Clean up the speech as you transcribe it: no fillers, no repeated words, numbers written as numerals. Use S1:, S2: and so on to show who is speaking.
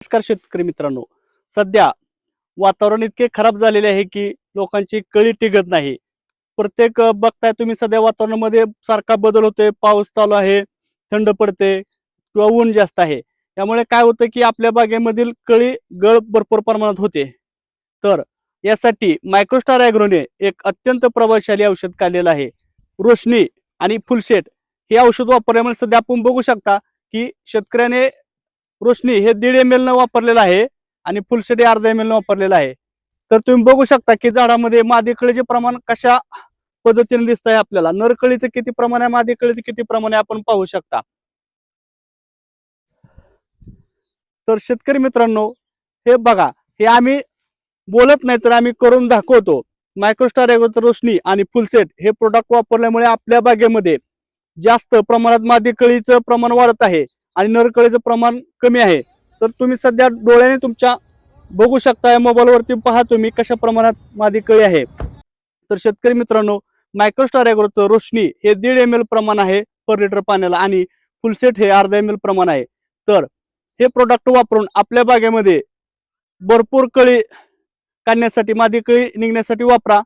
S1: नमस्कार शेतकरी मित्रांनो. सध्या वातावरण इतके खराब झालेले आहे की लोकांची कळी टिकत नाही. प्रत्येक बघताय तुम्ही सध्या वातावरणामध्ये सारखा बदल होतोय. पाऊस चालू आहे, थंड पडते किंवा ऊन जास्त आहे. त्यामुळे काय होतं की आपल्या बागेमधील कळी गळ भरपूर प्रमाणात होते. तर यासाठी मायक्रोस्टार ॲग्रोने एक अत्यंत प्रभावशाली औषध काढलेलं आहे. रोशनी आणि फुलशेट हे औषध वापरल्यामुळे सध्या आपण बघू शकता की शेतकऱ्याने रोशनी हे 1.5 ml न वापरलेलं आहे आणि फुलशेट अर्धा ml न वापरलेलं आहे. तर तुम्ही बघू शकता की झाडामध्ये मादी कळीचे प्रमाण कशा पद्धतीने दिसत आहे. आपल्याला नर कळीचं किती प्रमाण आहे, मादी कळीचं किती प्रमाण आहे आपण पाहू शकता. तर शेतकरी मित्रांनो, हे बघा, हे आम्ही बोलत नाही तर आम्ही करून दाखवतो. मायक्रोस्टार ॲग्रोचं रोशनी आणि फुलसेट हे प्रोडक्ट वापरल्यामुळे आपल्या बागेमध्ये जास्त प्रमाणात मादी कळीचं प्रमाण वाढत आहे आणि नरकळीचं प्रमाण कमी आहे. तर तुम्ही सध्या डोळ्याने तुमच्या बघू शकता, मोबाईलवरती पहा तुम्ही कशा प्रमाणात मादी कळी आहे. तर शेतकरी मित्रांनो, मायक्रोस्टार ॲग्रोचं रोशनी हे 1.5 ml प्रमाण आहे पर लिटर पाण्याला आणि फुलसेट हे अर्धा ml प्रमाण आहे. तर हे प्रोडक्ट वापरून आपल्या बागेमध्ये भरपूर कळी काढण्यासाठी, मादी कळी निघण्यासाठी वापरा.